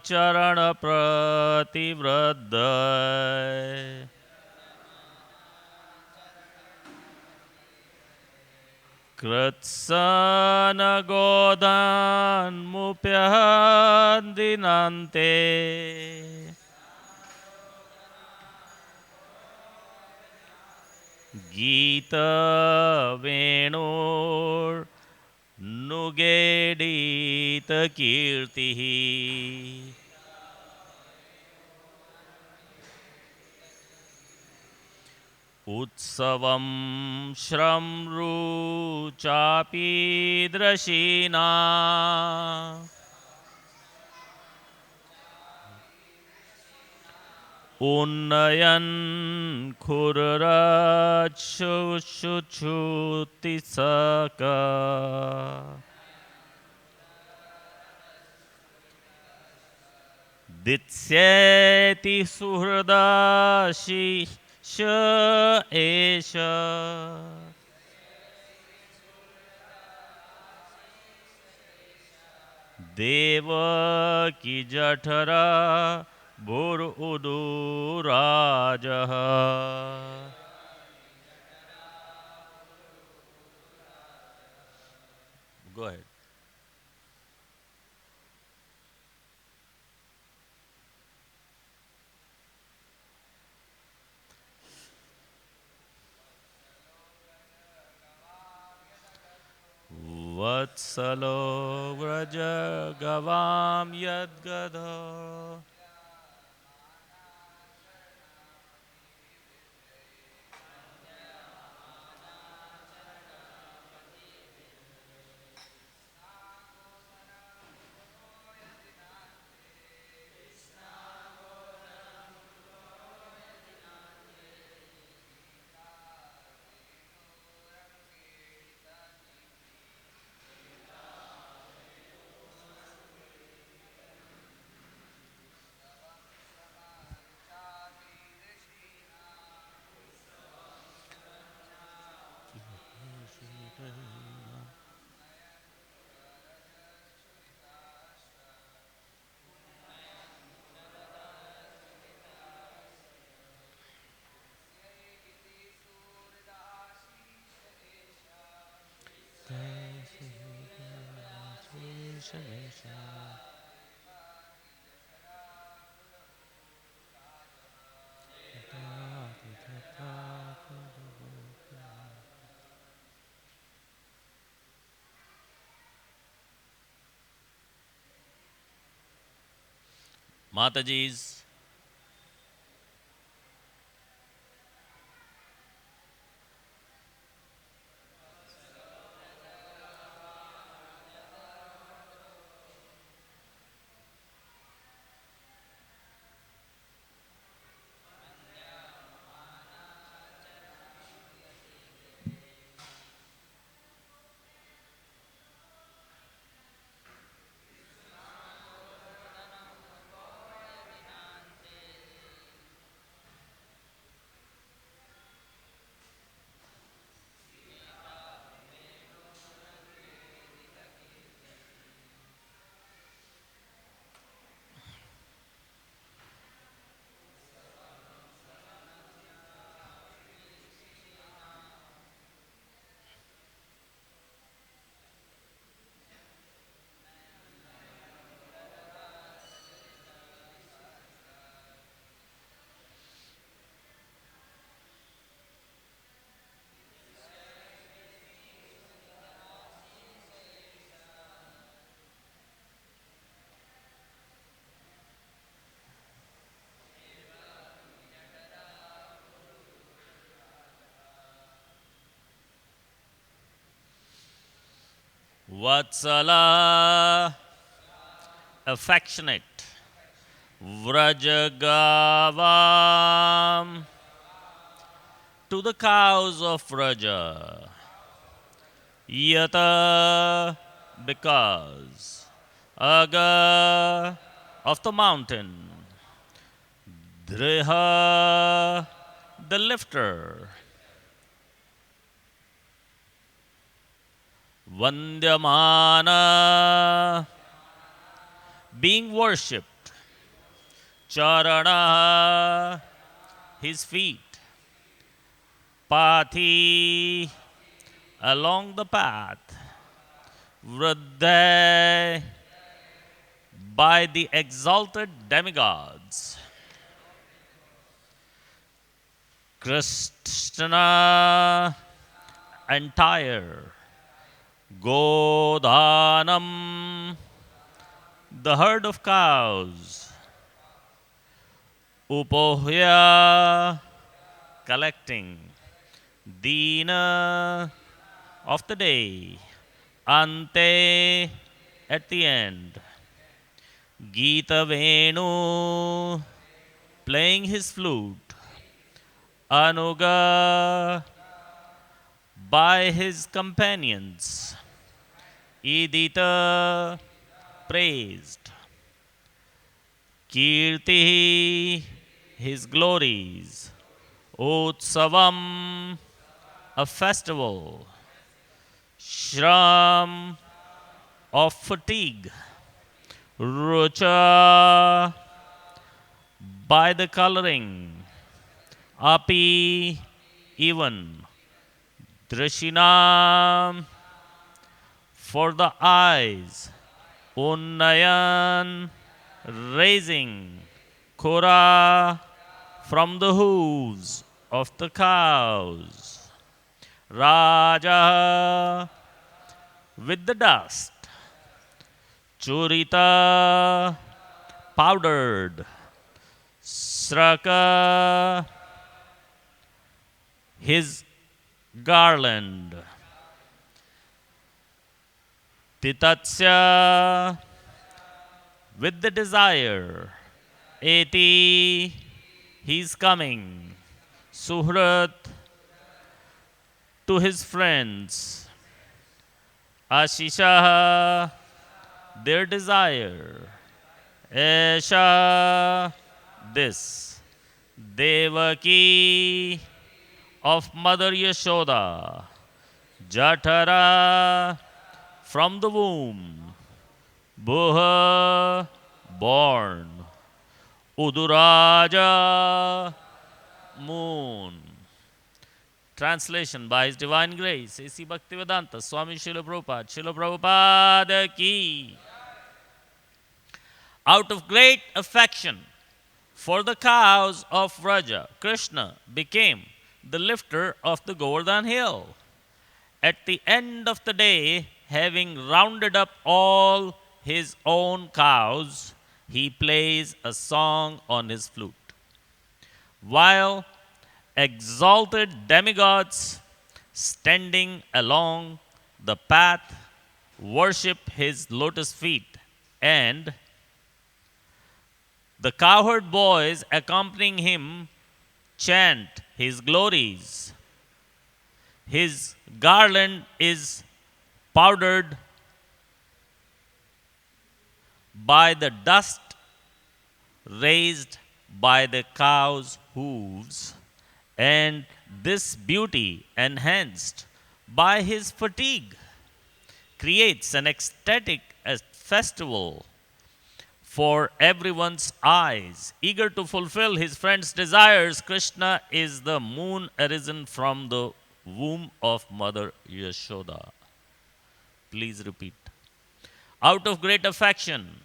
चरण प्रतिवृद्ध कृत्सन गोदान्मुप्यदिनान्ते गीता वेणुर्नुगेडित कीर्तिः उत्सवं श्रम्रुचापि द्रशीना उन्नयन् खुरराच्छुश्रुतिसका दित्स्येति सुहृदाशिष एष Devaki जठरा भुरुदुराजः Go ahead. Vatsalo vraja gavam yadgadha Mataji's. Vatsala, affectionate. Vrajagavam, to the cows of Vraja. Yata, because. Aga, of the mountain. Driha, the lifter. Vandyamana, being worshipped. Charana, his feet. Pathi, along the path. Vruddha, by the exalted demigods. Krishna, entire. Godhanam, the herd of cows. Upohya, collecting. Dina, of the day. Ante, at the end. Gita Venu, playing his flute. Anuga, by his companions. Idita, praised. Kirti, his glories. Utsavam, a festival. Shram, of fatigue. Rucha, by the coloring. Api, even. Drishinam, for the eyes. Unnayan, raising. Kura, from the hooves of the cows. Raja, with the dust. Churita, powdered. Sraka, his garland. Titatsya, with the desire. Eti, he's coming. Suhrat, to his friends. Ashisha, their desire. Esha, this. Devaki, of Mother Yashoda. Jatara, from the womb. Buha, born. Uduraja, moon. Translation by His Divine Grace, A.C. Bhaktivedanta Swami Srila Prabhupada. Srila Prabhupada ki. Out of great affection for the cows of Vraja, Krishna became the lifter of the Govardhan hill. At the end of the day, having rounded up all his own cows, he plays a song on his flute. While exalted demigods standing along the path worship his lotus feet, and the cowherd boys accompanying him chant his glories. His garland is powdered by the dust raised by the cow's hooves, and this beauty, enhanced by his fatigue, creates an ecstatic festival for everyone's eyes. Eager to fulfill his friend's desires, Krishna is the moon arisen from the womb of Mother Yashoda. Please repeat. Out of great affection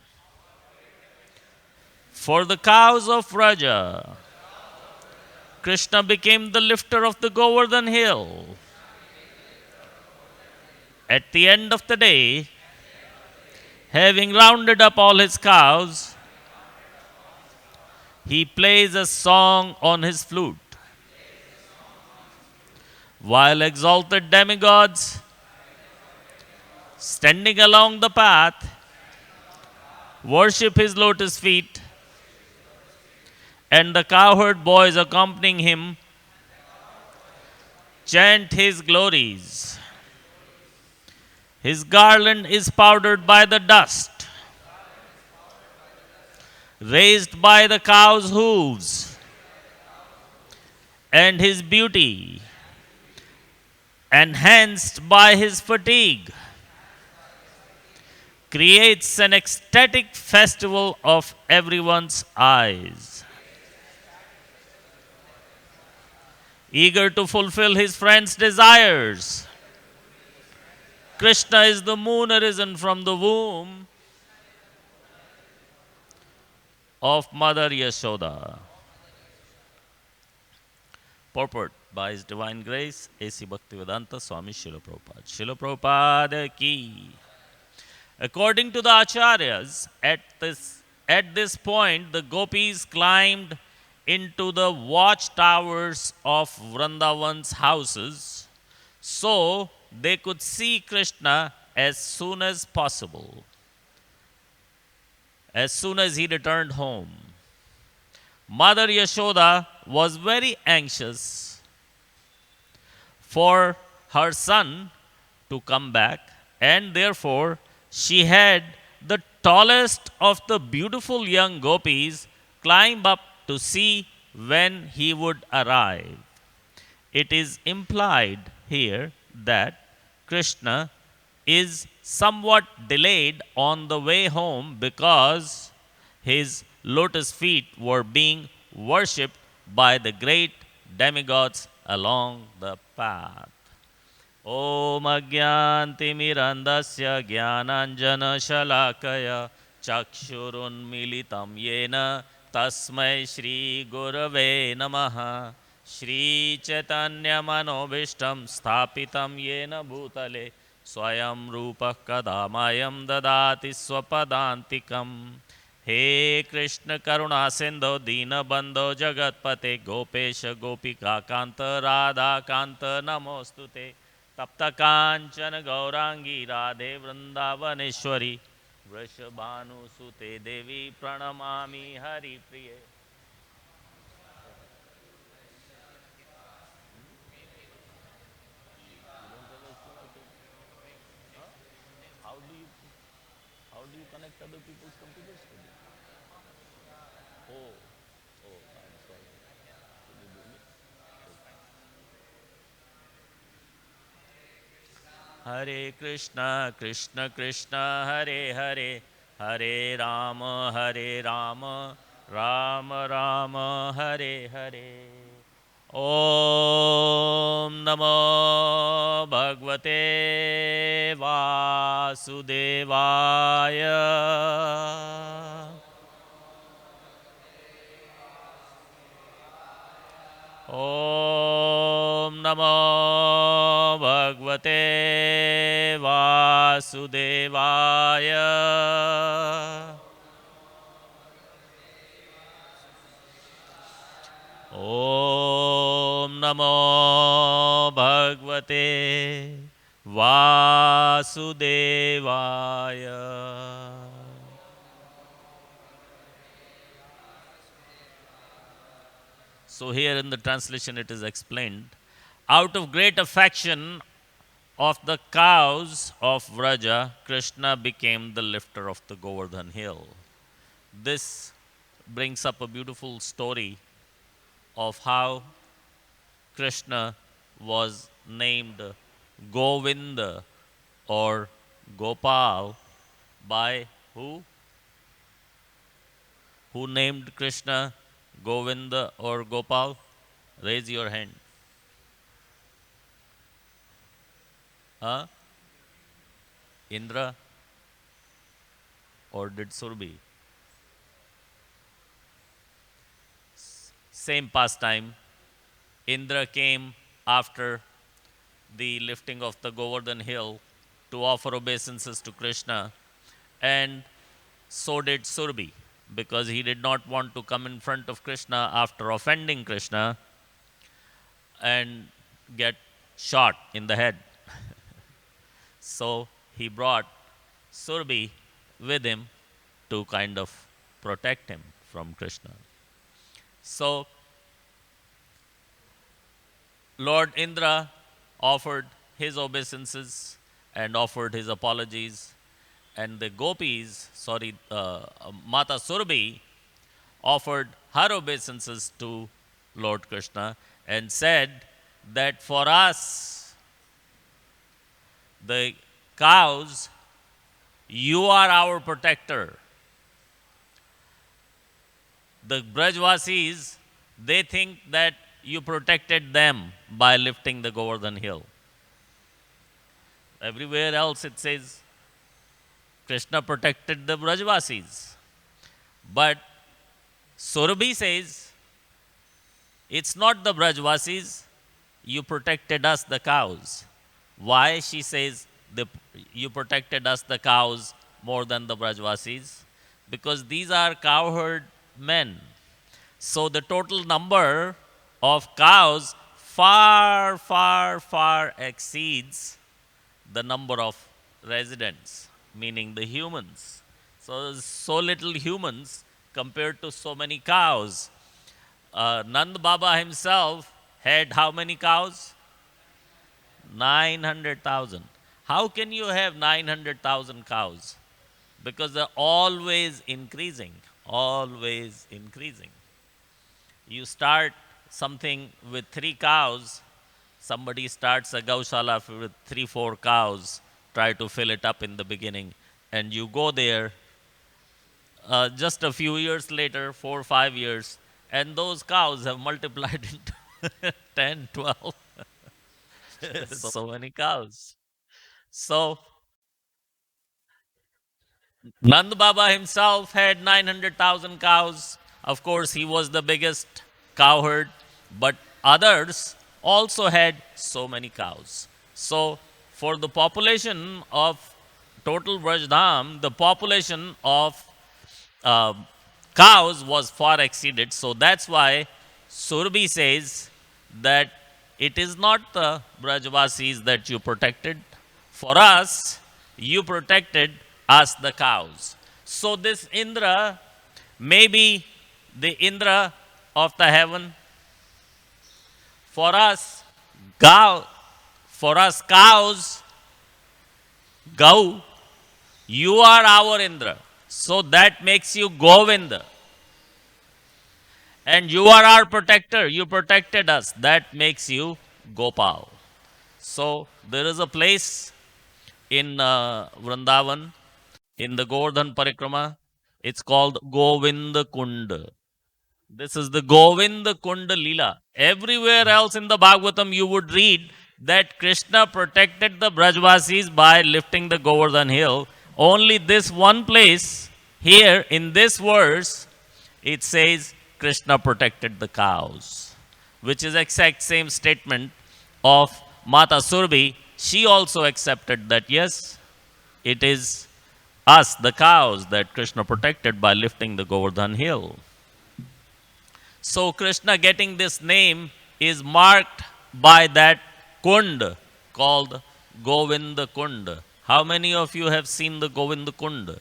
for the cows of Raja, Krishna became the lifter of the Govardhan hill. At the end of the day, having rounded up all his cows, he plays a song on his flute. While exalted demigods standing along the path worship his lotus feet, and the cowherd boys accompanying him chant his glories. His garland is powdered by the dust raised by the cow's hooves, and his beauty, enhanced by his fatigue, creates an ecstatic festival of everyone's eyes. Eager to fulfill his friend's desires, Krishna is the moon arisen from the womb of Mother Yashoda. Purport by His Divine Grace, A.C. Bhaktivedanta Swami Srila Prabhupada. Srila Prabhupada ki. According to the Acharyas, at this point, the gopis climbed into the watchtowers of Vrindavan's houses so they could see Krishna as soon as possible, as soon as he returned home. Mother Yashoda was very anxious for her son to come back, and therefore she had the tallest of the beautiful young gopis climb up to see when he would arrive. It is implied here that Krishna is somewhat delayed on the way home because his lotus feet were being worshipped by the great demigods along the path. Om Agyantimirandasya Jnananjana Shalakaya Chakshurunmilitam Yena Tasmai Shri Gurave Namaha Shri Chaitanya Manobishtam Sthapitam Yena Bhutale Swayam Rupa Kadamayam Dadati Swapadantikam. He Krishna Karuna Sindhu Dina Bandho Jagatpate Gopesha Gopika Kanta Radha Kanta Namostute Tapta Kanchana Gaurangi Radhe Vrindavaneshwari Vrishabhanu Sute Devi Pranamami Hari Priye. How do you connect other people's computers to this? Oh, I'm sorry. Can you do me? Hare Krishna, Krishna Krishna, Hare Hare, Hare Rama, Hare Rama, Rama Rama, Hare Hare. Om Namo Bhagavate Vasudevaya. Om Namo Bhagavate Vasudevaya. Om Namo Bhagavate Vasudevaya. So here in the translation it is explained, out of great affection of the cows of Vraja, Krishna became the lifter of the Govardhan hill. This brings up a beautiful story of how Krishna was named Govinda or Gopal by who? Who named Krishna Govinda or Gopal? Raise your hand. Huh? Indra or did Surbi? Same pastime. Indra came after the lifting of the Govardhan hill to offer obeisances to Krishna, and so did Surbi, because he did not want to come in front of Krishna after offending Krishna and get shot in the head. So he brought Surbi with him to kind of protect him from Krishna. So Lord Indra offered his obeisances and offered his apologies, and the gopis, Mata Surbi, offered her obeisances to Lord Krishna and said that for us, the cows You are our protector. The Brajvasis, they think that you protected them by lifting the Govardhan hill. Everywhere else it says Krishna protected the Brajvasis. But Surabhi says, it's not the Brajvasis, you protected us, the cows. Why she says you protected us, the cows, more than the Brajvasis? Because these are cowherd men. So the total number of cows far, far, far exceeds the number of residents, meaning the humans. So there's so little humans compared to so many cows. Nand Baba himself had how many cows? 900,000. How can you have 900,000 cows? Because they're always increasing, always increasing. You start something with 3 cows, somebody starts a gaushala with 3, 4 cows, try to fill it up in the beginning, and you go there just a few years later, 4, 5 years, and those cows have multiplied into 10, 12. So many cows. So Nand Baba himself had 900,000 cows. Of course, he was the biggest cowherd, but others also had so many cows. So, for the population of total Brajdham, the population of uh, cows was far exceeded. So, that's why Surbi says that it is not the Brajvasis that you protected. For us, you protected us, the cows. So this Indra may be the Indra of the heaven. For us, for us cows, Gau, you are our Indra. So that makes you Govinda. And you are our protector. You protected us. That makes you Gopal. So there is a place in Vrindavan, in the Govardhan Parikrama. It's called Govinda Kunda. This is the Govinda Kunda Leela. Everywhere else in the Bhagavatam, you would read that Krishna protected the Brajvasis by lifting the Govardhan hill. Only this one place, here in this verse, it says Krishna protected the cows, which is exact same statement of Mata Surbi. She also accepted that yes, it is us, the cows, that Krishna protected by lifting the Govardhan hill. So Krishna getting this name is marked by that kund called Govinda Kunda. How many of you have seen the Govinda Kunda?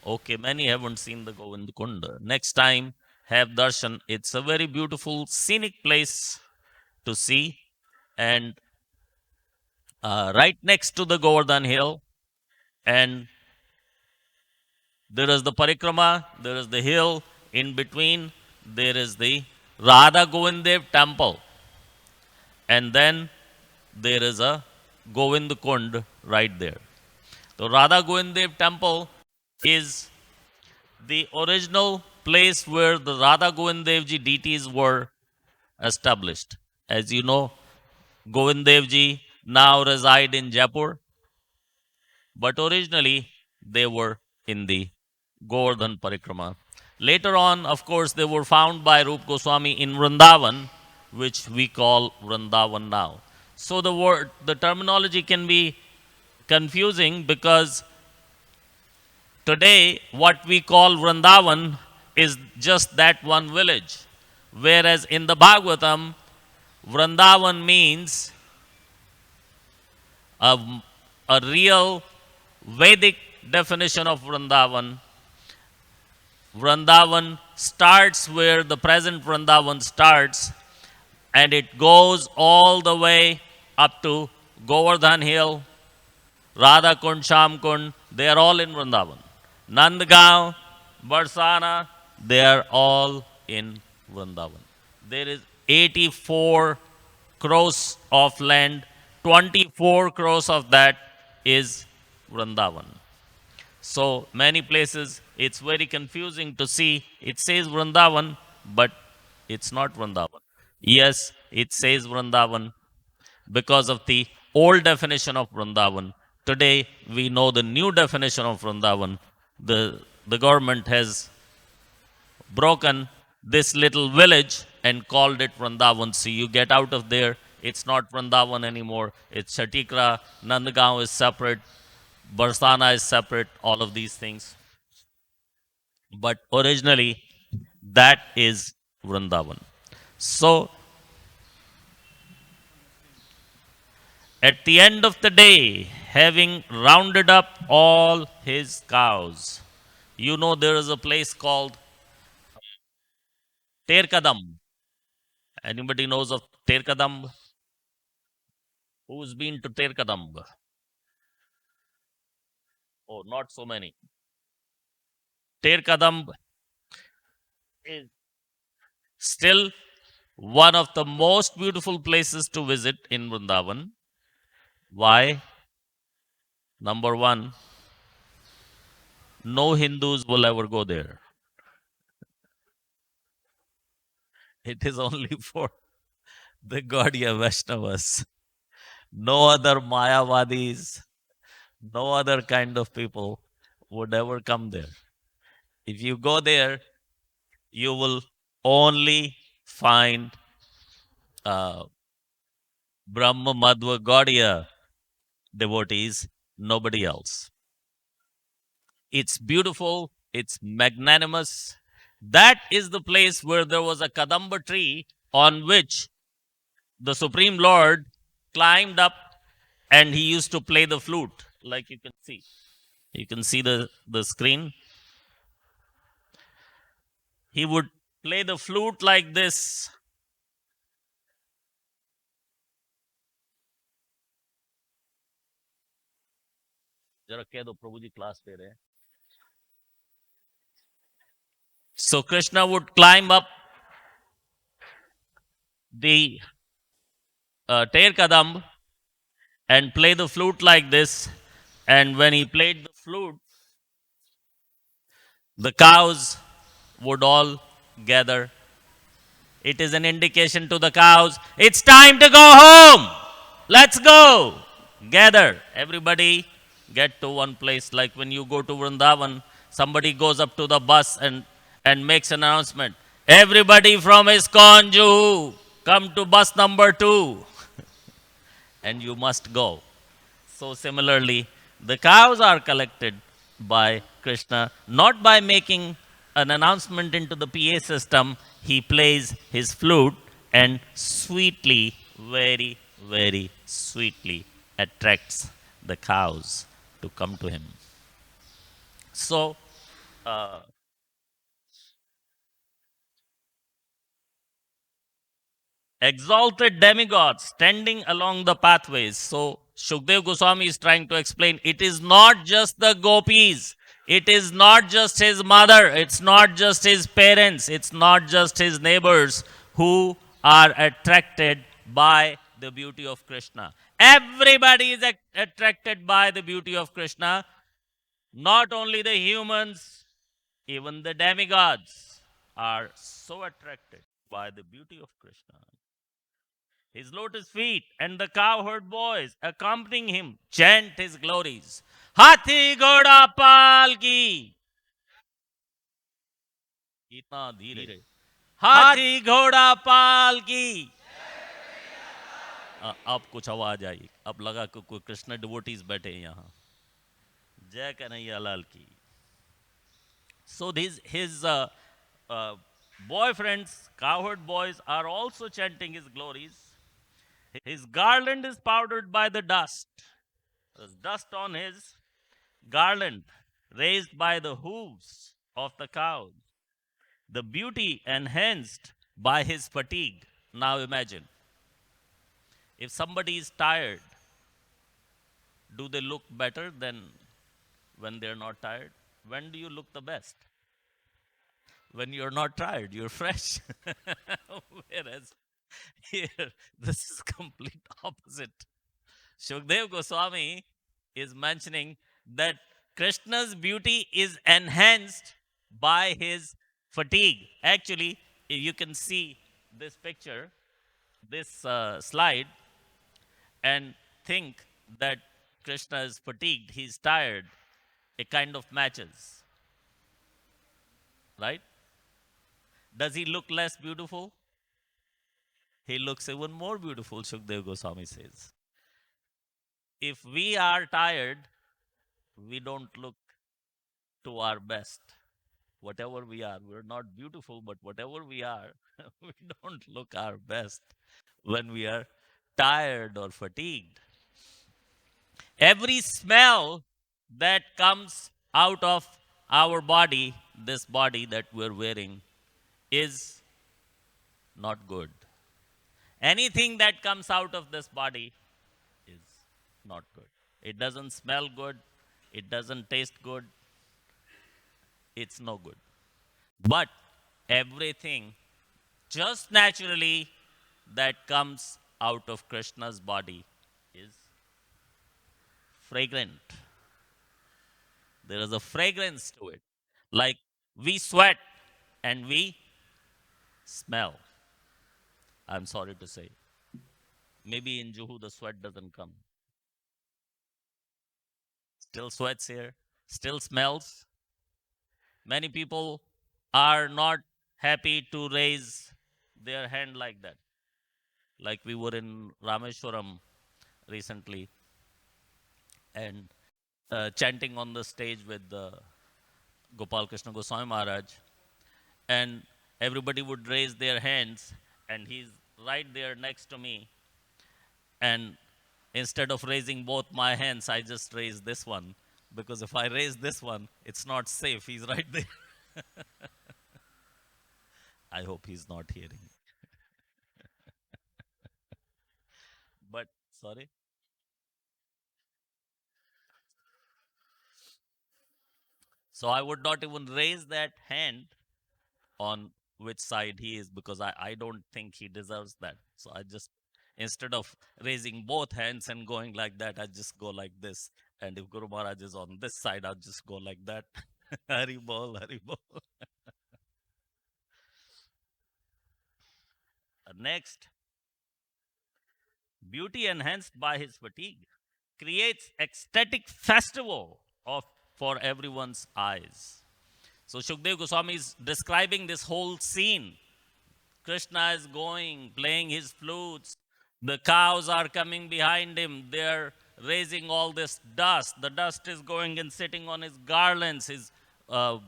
Okay, many haven't seen the Govinda Kunda. Next time, have darshan. It's a very beautiful scenic place to see, and right next to the Govardhan hill, and there is the parikrama, there is the hill, in between there is the Radha Govindev temple, and then there is a Govind Kund right there. The Radha Govindev temple is the original place where the Radha Govindevji deities were established. As you know, Govindevji now reside in Jaipur, but originally they were in the Govardhan Parikrama. Later on, of course, they were found by Rup Goswami in Vrindavan, which we call Vrindavan now. So the terminology can be confusing because today what we call Vrindavan is just that one village. Whereas in the Bhagavatam, Vrindavan means a, a real Vedic definition of Vrindavan. Vrindavan starts where the present Vrindavan starts, and it goes all the way up to Govardhan Hill, Radha Kund, Sham Kund, they are all in Vrindavan. Nandgaon, Barsana, they are all in Vrindavan. There is 84 crores of land, 24 crores of that is Vrindavan. So many places it's very confusing to see. It says Vrindavan, but it's not Vrindavan. Yes, it says Vrindavan because of the old definition of Vrindavan. Today we know the new definition of Vrindavan. The government has broken this little village and called it Vrindavan. So you get out of there, it's not Vrindavan anymore. It's Chatikra, Nandagaon is separate, Barsana is separate, all of these things. But originally, that is Vrindavan. So at the end of the day, having rounded up all his cows, you know there is a place called Terkadam. Anybody knows of Terkadam? Who's been to Terkadam? Oh, not so many. Terkadam is still one of the most beautiful places to visit in Vrindavan. Why? Number one, no Hindus will ever go there. It is only for the Gaudiya Vaishnavas. No other Mayavadis, no other kind of people would ever come there. If you go there, you will only find uh, Brahma Madhva Gaudiya devotees, nobody else. It's beautiful, it's magnanimous. That is the place where there was a Kadamba tree on which the Supreme Lord climbed up and he used to play the flute, like you can see. You can see the screen. He would play the flute like this. जरा कह दो प्रभु जी class ले रहे हैं. So Krishna would climb up the Ter Kadam and play the flute like this. And when he played the flute, the cows would all gather. It is an indication to the cows, it's time to go home. Let's go. Gather. Everybody get to one place. Like when you go to Vrindavan, somebody goes up to the bus and makes an announcement. Everybody from ISKCON Juhu, come to bus number 2. And you must go. So similarly, the cows are collected by Krishna, not by making an announcement into the PA system. He plays his flute and sweetly, very, very sweetly attracts the cows to come to him. So, exalted demigods standing along the pathways. So, Shukdev Goswami is trying to explain it is not just the gopis, it is not just his mother, it's not just his parents, it's not just his neighbors who are attracted by the beauty of Krishna. Everybody is attracted by the beauty of Krishna, not only the humans, even the demigods are so attracted by the beauty of Krishna. His lotus feet and the cowherd boys accompanying him chant his glories. Hathi Ghoda Pal ki. इतना धीरे. हाथी घोड़ा पाल की. अब कुछ आवाज आई. अब लगा कि कोई कृष्ण डिवोटीज बैठे हैं यहाँ. जय कन्हैया लाल की. So his boyfriends, cowherd boys, are also chanting his glories. His garland is powdered by the dust. There's dust on his garland, raised by the hooves of the cows. The beauty enhanced by his fatigue. Now imagine, if somebody is tired, do they look better than when they're not tired? When do you look the best? When you're not tired, you're fresh. Whereas here, this is complete opposite. Shukdev Goswami is mentioning that Krishna's beauty is enhanced by his fatigue. Actually, if you can see this picture, this slide, and think that Krishna is fatigued, he's tired, it kind of matches, right? Does he look less beautiful? He looks even more beautiful, Shukdev Goswami says. If we are tired, we don't look to our best. Whatever we are, we're not beautiful, but whatever we are, we don't look our best when we are tired or fatigued. Every smell that comes out of our body, this body that we're wearing, is not good. Anything that comes out of this body is not good. It doesn't smell good, it doesn't taste good, it's no good. But everything just naturally that comes out of Krishna's body is fragrant. There is a fragrance to it. Like we sweat and we smell. I'm sorry to say. Maybe in Juhu the sweat doesn't come. Still sweats here, still smells. Many people are not happy to raise their hand like that. Like we were in Rameshwaram recently and chanting on the stage with Gopal Krishna Goswami Maharaj, and everybody would raise their hands, and he's right there next to me. And instead of raising both my hands, I just raise this one because if I raise this one, it's not safe. He's right there. I hope he's not hearing. But sorry. So I would not even raise that hand on which side he is because I don't think he deserves that. So I just, instead of raising both hands and going like that, I just go like this. And if Guru Maharaj is on this side, I'll just go like that. Hari bol, Hari bol. Next, beauty enhanced by his fatigue creates ecstatic festival of for everyone's eyes. So Shukdev Goswami is describing this whole scene. Krishna is going, playing his flutes. The cows are coming behind him. They're raising all this dust. The dust is going and sitting on his garlands. His uh,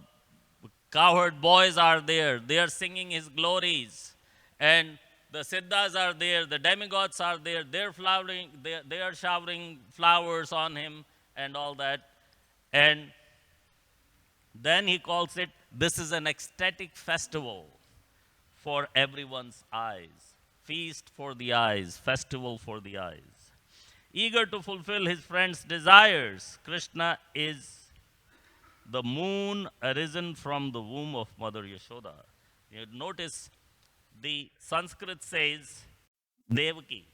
cowherd boys are there. They are singing his glories. And the Siddhas are there. The demigods are there. They're flowering. They are showering flowers on him and all that. And then he calls it, this is an ecstatic festival for everyone's eyes. Feast for the eyes, festival for the eyes. Eager to fulfill his friend's desires, Krishna is the moon arisen from the womb of Mother Yashoda. You notice the Sanskrit says Devaki,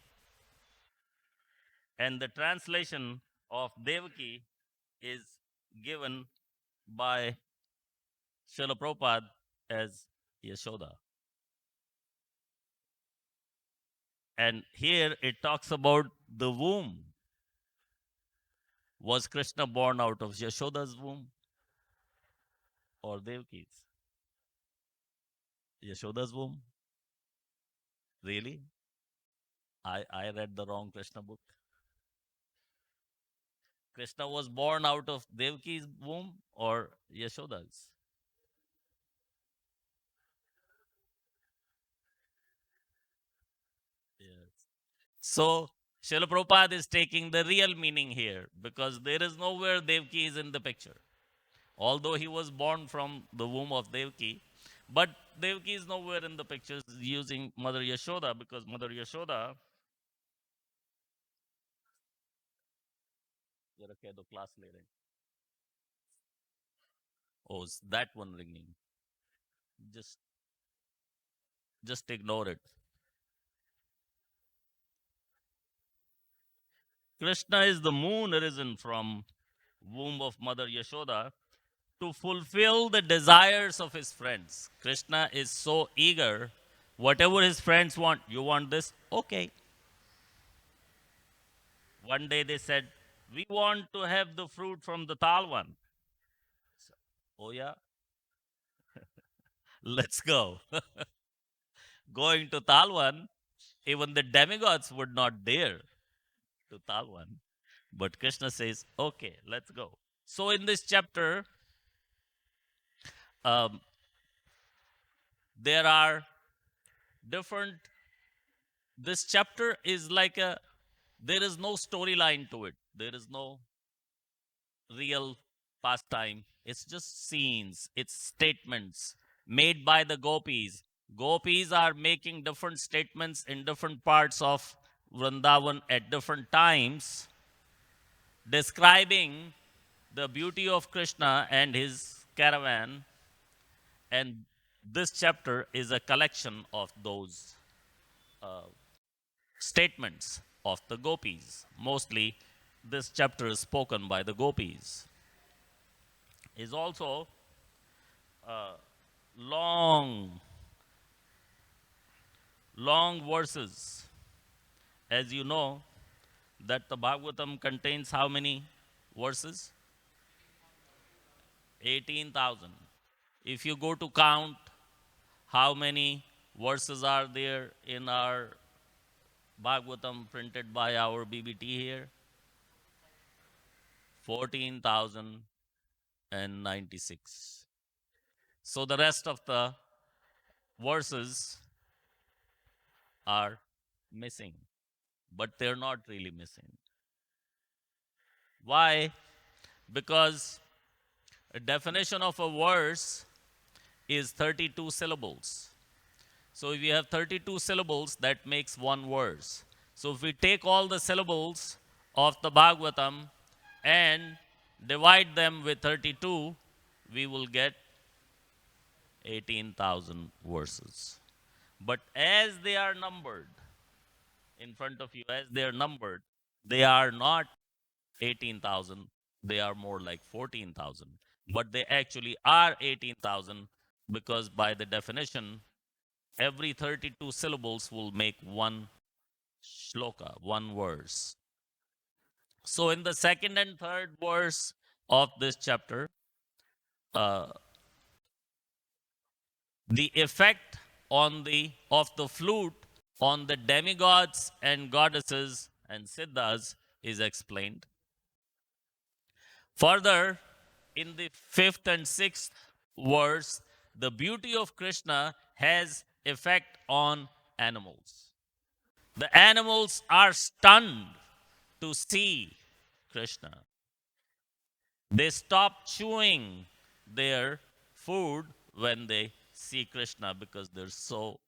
and the translation of Devaki is given by Srila Prabhupada as Yashoda. And here it talks about the womb. Was Krishna born out of Yashoda's womb or Devaki's? Yashoda's womb? Really? I read the wrong Krishna book. Krishna was born out of Devaki's womb or Yashoda's? Yes. So Srila Prabhupada is taking the real meaning here because there is nowhere Devaki is in the picture. Although he was born from the womb of Devaki, but Devaki is nowhere in the pictures using Mother Yashoda because Mother Yashoda, जरा कह दो class ले रहे हैं. Oh, is that one ringing? Just just ignore it. Krishna is the moon arisen from womb of Mother Yashoda to fulfill the desires of his friends. Krishna is so eager. Whatever his friends want, you want this? Okay. One day they said, we want to have the fruit from the talwan. So, oh yeah, let's go. Going to Talwan, even the demigods would not dare to Talwan. But Krishna says, okay, let's go. So in this chapter, um, there are different, this chapter is like a, there is no storyline to it. There is no real pastime. It's just scenes, it's statements made by the gopis. Gopis are making different statements in different parts of Vrindavan at different times, describing the beauty of Krishna and his caravan. And this chapter is a collection of those statements of the gopis. Mostly, this chapter is spoken by the gopis. Is also long, long verses. As you know, that the Bhagavatam contains how many verses? 18,000. If you go to count how many verses are there in our Bhagavatam printed by our BBT here, 14,096. So the rest of the verses are missing, but they're not really missing. Why? Because a definition of a verse is 32 syllables. So if you have 32 syllables, that makes one verse. So if we take all the syllables of the Bhagavatam and divide them with 32, we will get 18,000 verses. But as they are numbered in front of you, as they are numbered, they are not 18,000, they are more like 14,000. But they actually are 18,000 because by the definition, every 32 syllables will make one shloka, one verse. So in the second and third verse of this chapter, uh, the effect on the of the flute on the demigods and goddesses and siddhas is explained. Further, in the fifth and sixth verse, the beauty of Krishna has effect on animals. The animals are stunned to see Krishna. They stop chewing their food when they see Krishna because they're so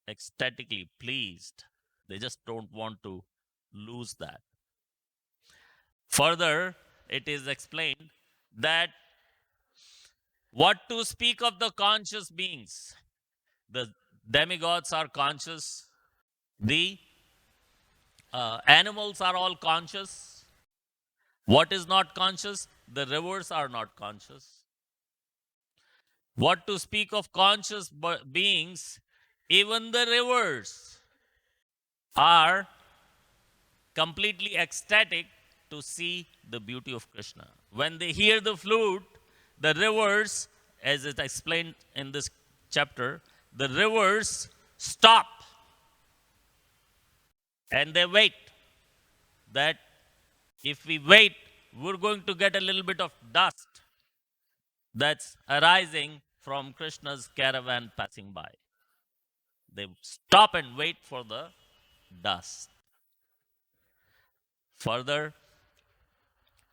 ecstatically pleased. They just don't want to lose that. Further, it is explained that what to speak of the conscious beings? The demigods are conscious, the animals are all conscious. What is not conscious? The rivers are not conscious. What to speak of conscious beings? Even the rivers are completely ecstatic to see the beauty of Krishna. When they hear the flute, the rivers, as it explained in this chapter, the rivers stop and they wait. That if we wait, we're going to get a little bit of dust that's arising from Krishna's caravan passing by. They stop and wait for the dust. Further,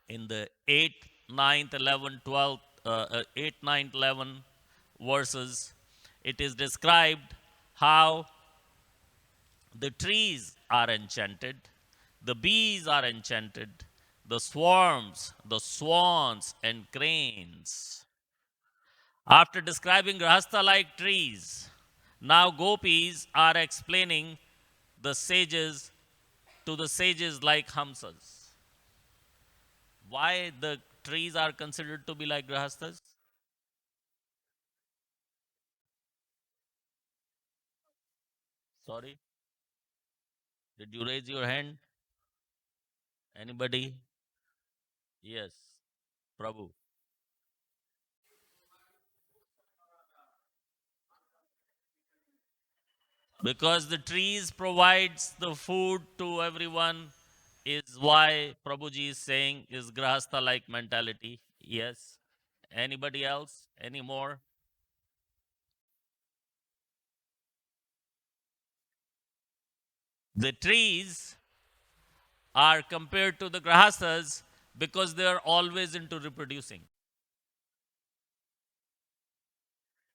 in the 8th, 9th, 11th, 12th, 8th, 9th, 11 verses, it is described how the trees are enchanted, the bees are enchanted, the swarms, the swans, and cranes. After describing Grahastha like trees, now gopis are explaining the sages to the sages like Hamsas. Why the trees are considered to be like grahasthas? Sorry, did you raise your hand? Anybody? Yes, Prabhu. Because the trees provides the food to everyone is why Prabhuji is saying is grahastha like mentality. Yes. Anybody else? Any more? The trees are compared to the grahasthas because they are always into reproducing.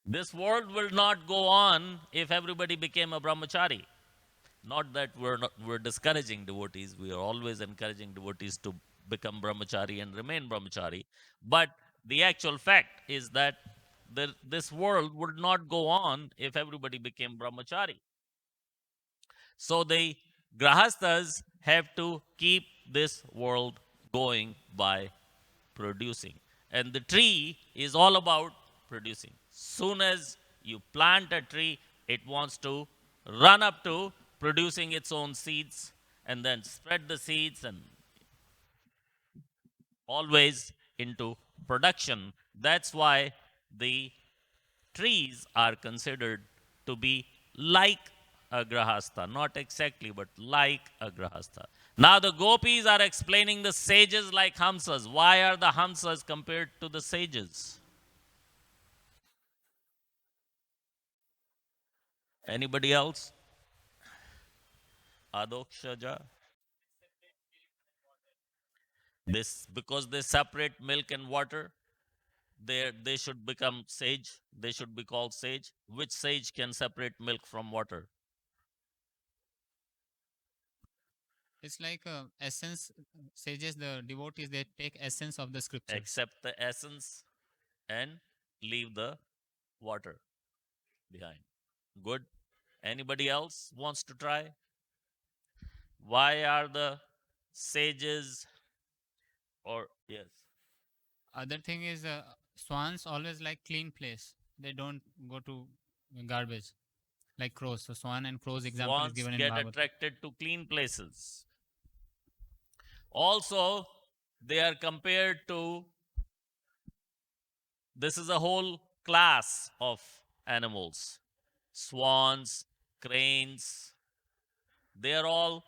This world will not go on if everybody became a brahmachari. Not that we're discouraging devotees. We are always encouraging devotees to become brahmachari and remain brahmachari. But the actual fact is that this world would not go on if everybody became brahmachari. So the grahasthas have to keep this world going by producing. And the tree is all about producing. Soon as you plant a tree, it wants to run up to producing its own seeds and then spread the seeds and always into production. That's why the trees are considered to be like a grahastha, not exactly, but like a grahastha. Now the gopis are explaining the sages like hamsas. Why are the hamsas compared to the sages? Anybody else? Adokshaja. This because they separate milk and water, they should become sage. They should be called sage. Which sage can separate milk from water? It's like essence, sages, the devotees, they take essence of the scriptures. Accept the essence and leave the water behind. Good. Anybody else wants to try? Why are the sages or yes? Other thing is swans always like clean place. They don't go to garbage like crows. So swan and crows example is Swans given in get Bhagavad. attracted to clean places. Also, they are compared to this is a whole class of animals. Swans, cranes, they are all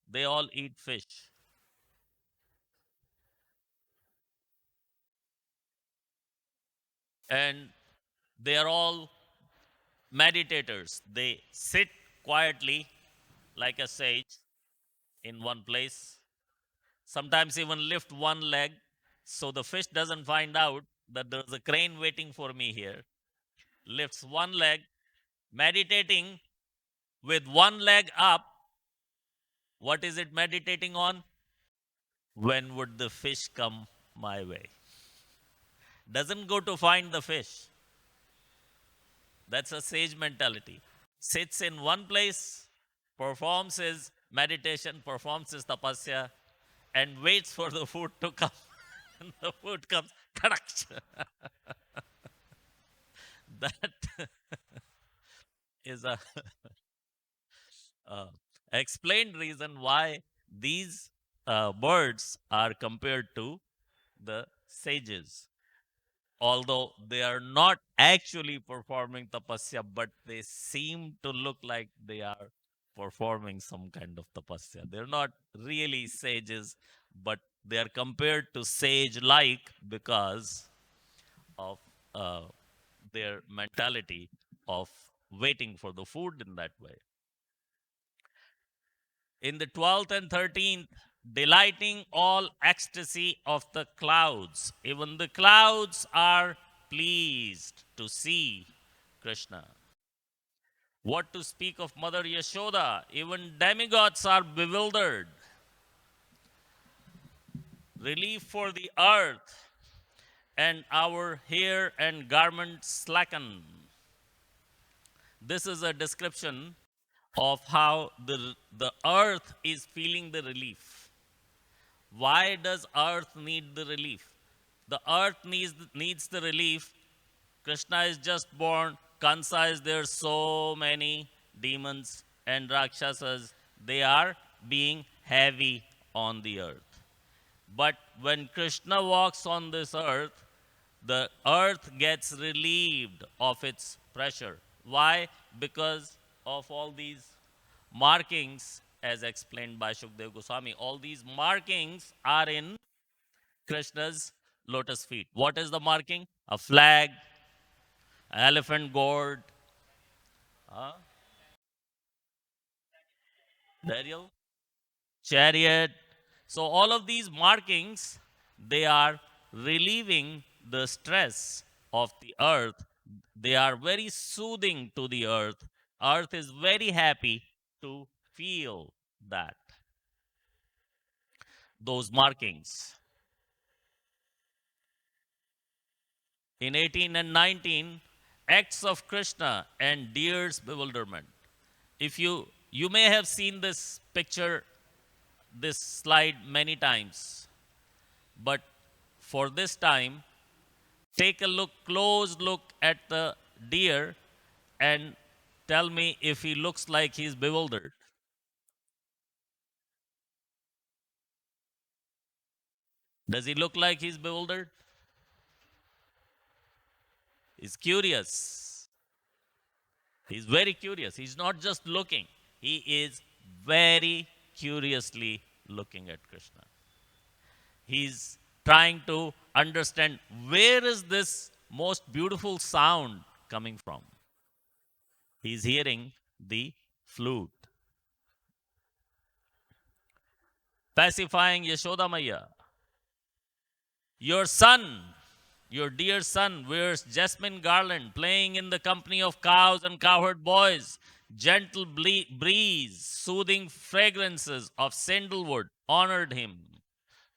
they all eat fish. And they are all meditators. They sit quietly like a sage in one place, sometimes even lift one leg so the fish doesn't find out that there's a crane waiting for me here. Lifts one leg, meditating with one leg up. What is it meditating on? When would the fish come my way? Doesn't go to find the fish. That's a sage mentality. Sits in one place, performs his meditation, performs his tapasya, and waits for the food to come. And the food comes, kadak. That is a uh, explained reason why these birds are compared to the sages. Although they are not actually performing tapasya, but they seem to look like they are performing some kind of tapasya. They're not really sages, but they are compared to sage like because of uh, their mentality of waiting for the food in that way. In the 12th and 13th, delighting all ecstasy of the clouds. Even the clouds are pleased to see Krishna. What to speak of Mother Yashoda? Even demigods are bewildered. Relief for the earth, and our hair and garments slacken. This is a description of how the earth is feeling the relief. Why does earth need the relief? The earth needs the relief. Krishna is just born. Kansa is there. So many demons and Rakshasas. They are being heavy on the earth. But when Krishna walks on this earth, the earth gets relieved of its pressure. Why? Because of all these markings, as explained by Shukdev Goswami. All these markings are in Krishna's lotus feet. What is the marking? A flag, elephant gourd, uh, burial, chariot. So all of these markings, they are relieving the stress of the earth. They are very soothing to the earth. Earth is very happy to feel that, those markings. In 18 and 19, acts of Krishna and deer's bewilderment. If you may have seen this picture, this slide many times, but for this time, take a close look at the deer and tell me if he looks like he's bewildered. Does he look like he's bewildered? He's curious. He's very curious. He's not just looking, he is very curiously looking at Krishna. He's trying to understand where is this most beautiful sound coming from. He's hearing the flute. Pacifying Yashoda Maya. Your son, your dear son, wears jasmine garland, playing in the company of cows and cowherd boys. Gentle breeze, soothing fragrances of sandalwood honored him.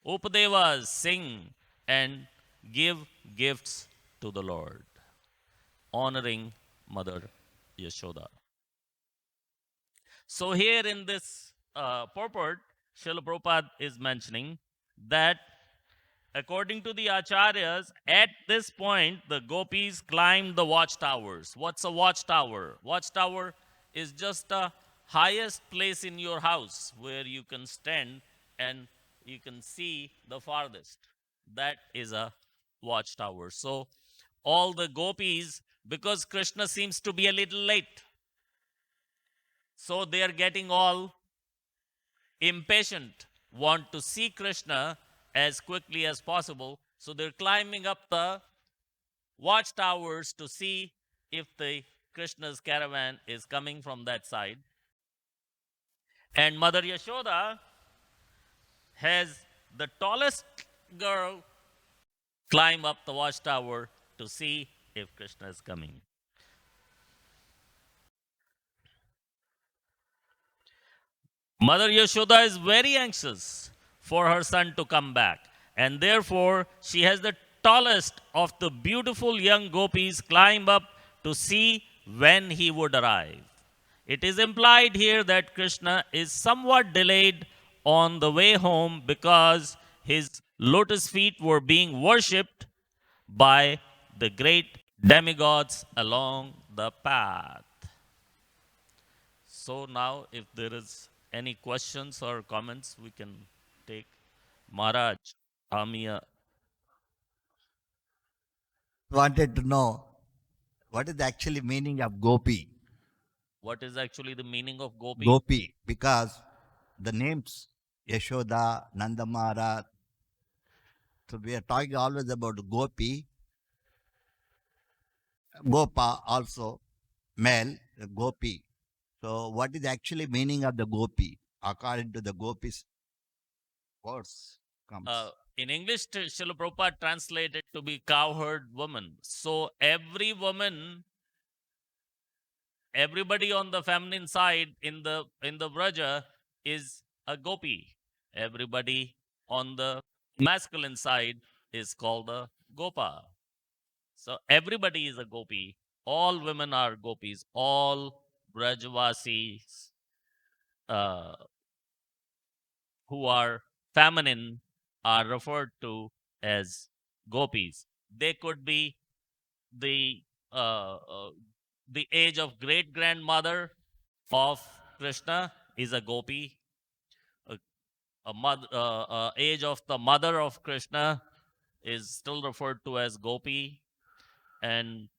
Upadevas sing and give gifts to the Lord, honoring Mother Yashoda. So, here in this purport, Srila Prabhupada is mentioning that according to the acharyas, at this point, the gopis climbed the watchtowers. What's a watchtower? Watchtower is just the highest place in your house where you can stand and you can see the farthest. That is a watchtower. So, all the gopis, because Krishna seems to be a little late, so they are getting all impatient, want to see Krishna as quickly as possible. So they're climbing up the watchtowers to see if the Krishna's caravan is coming from that side. And Mother Yashoda has the tallest girl climb up the watchtower to see if Krishna is coming. Mother Yashoda is very anxious for her son to come back, and therefore she has the tallest of the beautiful young gopis climb up to see when he would arrive. It is implied here that Krishna is somewhat delayed on the way home because his lotus feet were being worshipped by the great demigods along the path. So now, if there is any questions or comments, we can take. Maharaj, Amiya. Wanted to know what is the actually meaning of gopi. What is actually the meaning of Gopi? Gopi, because the names Yashoda, Nandamara. So we are talking always about gopi, gopa also, male, gopi. So what is actually meaning of the gopi according to the gopis words comes. In English, Srila Prabhupada translated to be cowherd woman. So every woman, everybody on the feminine side in the Vraja is a gopi. Everybody on the masculine side is called a gopa. So everybody is a gopi. All women are gopis. All Brajavasis who are feminine are referred to as gopis. They could be the uh, uh, the age of great grandmother of Krishna is a gopi. A, age of the mother of Krishna is still referred to as gopi, and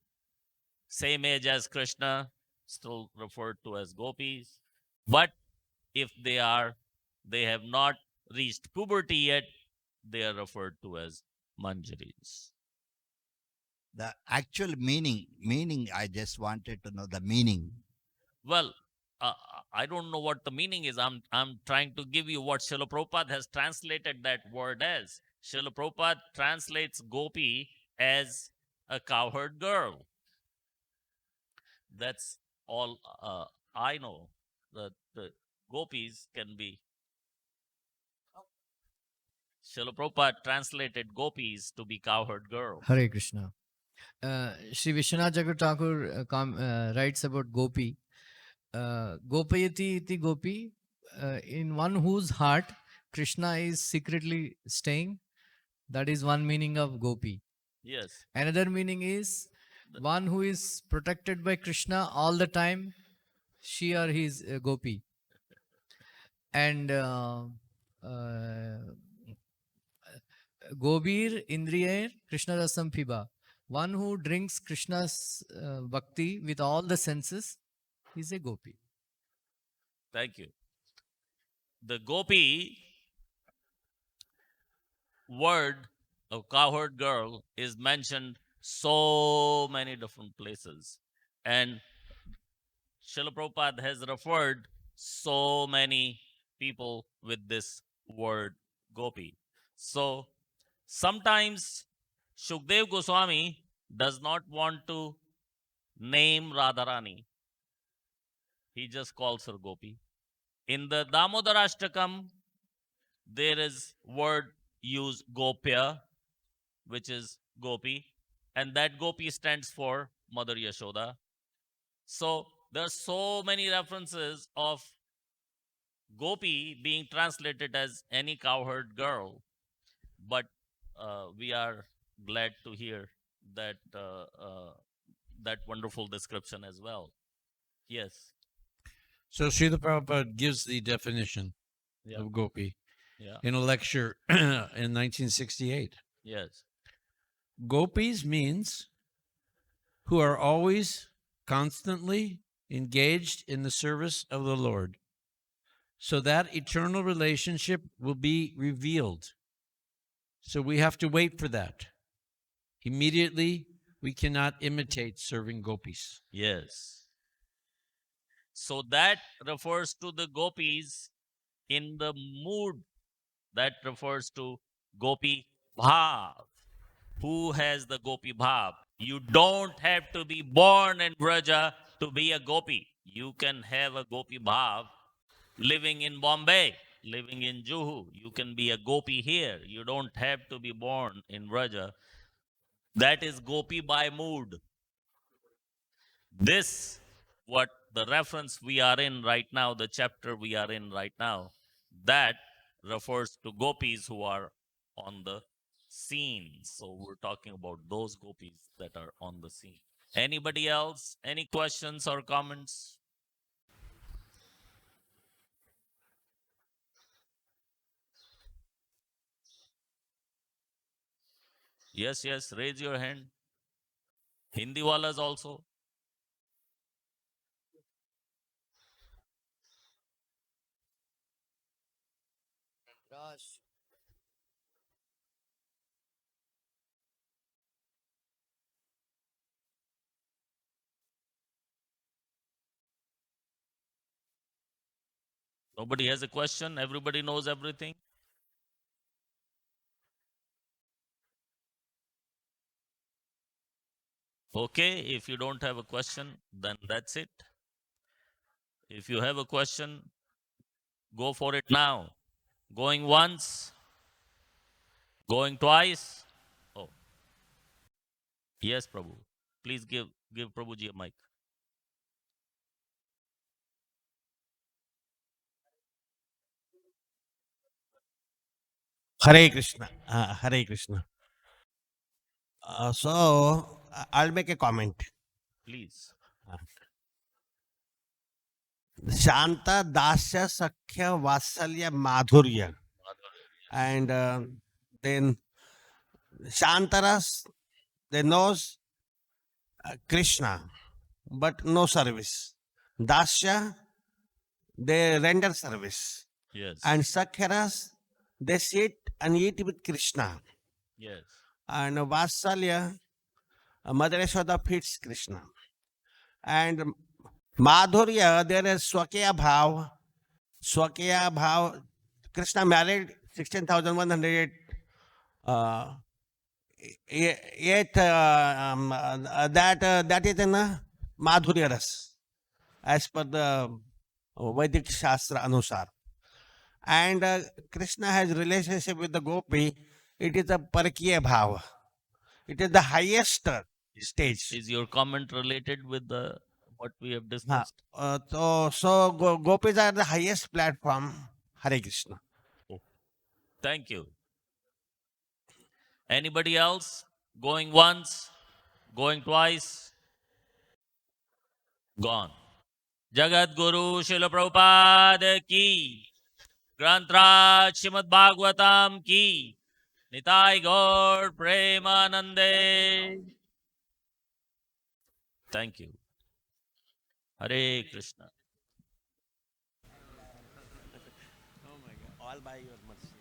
same age as Krishna still referred to as gopis. But if they have not reached puberty yet, they are referred to as manjaris. The actual meaning, I just wanted to know the meaning. Well, I don't know what the meaning is. I'm trying to give you what Srila Prabhupada has translated that word as. Srila Prabhupada translates gopi as a cowherd girl. That's all I know. That the gopis can be. Srila Prabhupada translated gopis to be cowherd girl. Hare Krishna. Sri Vishwanath Chakravarti Thakur writes about Gopi. Gopayati iti Gopi, in one whose heart Krishna is secretly staying. That is one meaning of Gopi. Yes. Another meaning is one who is protected by Krishna all the time. She or he is Gopi. And Gobir Indriyer Krishna Rasam Piba. One who drinks Krishna's bhakti with all the senses is a Gopi. Thank you. The gopi word of cowherd girl is mentioned so many different places. And Srila Prabhupada has referred so many people with this word gopi. So sometimes Shukdev Goswami does not want to name Radharani. He just calls her Gopi. In the Damodarashtakam, there is word used Gopya, which is Gopi, and that Gopi stands for Mother Yashoda. So there are so many references of Gopi being translated as any cowherd girl, but we are glad to hear that that wonderful description as well. Yes. So Srila Prabhupada gives the definition Yeah. of gopi Yeah. in a lecture in 1968. Yes. Gopis means who are always constantly engaged in the service of the Lord. So that eternal relationship will be revealed. So we have to wait for that. Immediately, we cannot imitate serving gopis. Yes. So that refers to the gopis in the mood. That refers to gopi bhav. Who has the gopi bhav? You don't have to be born in Braja to be a gopi. You can have a gopi bhav living in Bombay, living in Juhu. You can be a gopi here. You don't have to be born in Braja. That is gopi by mood. This, what the reference we are in right now, the chapter we are in right now, that refers to gopis who are on the scene. So we're talking about those gopis that are on the scene. Anybody else? Any questions or comments? Yes, yes, raise your hand. Hindi walas also. Nobody has a question. Everybody knows everything. Okay, if you don't have a question, then that's it. If you have a question, go for it now. Going once, going twice. Oh, yes, Prabhu. Please give Prabhuji a mic. Hare Krishna. Hare Krishna. So I'll make a comment. Please. Shanta, Dasya, Sakhya, Vasalya, Madhurya. And then Shantaras, they knows Krishna, but no service. Dasya, they render service. Yes. And Sakharas, they sit and eat with Krishna. yes. And Vasalya, Mother Yashoda feeds Krishna. And Madhurya, there is Swakya Bhav. Swakya Bhav, Krishna married 16,108. Yet that is in Madhurya Ras, as per the Vedic Shastra Anusar. And Krishna has relationship with the Gopi. It is a Parakiya Bhava. It is the highest stage. Is your comment related with the what we have Ha. discussed? So Gopis are the highest platform. Hare Krishna. Thank you. Anybody else? Going once? Going twice? Gone. Jagat Guru Srila Prabhupada ki. Grantraj Srimad Bhagavatam ki. Nitai Gaur Premanande. Thank you. Hare Krishna. All by your mercy.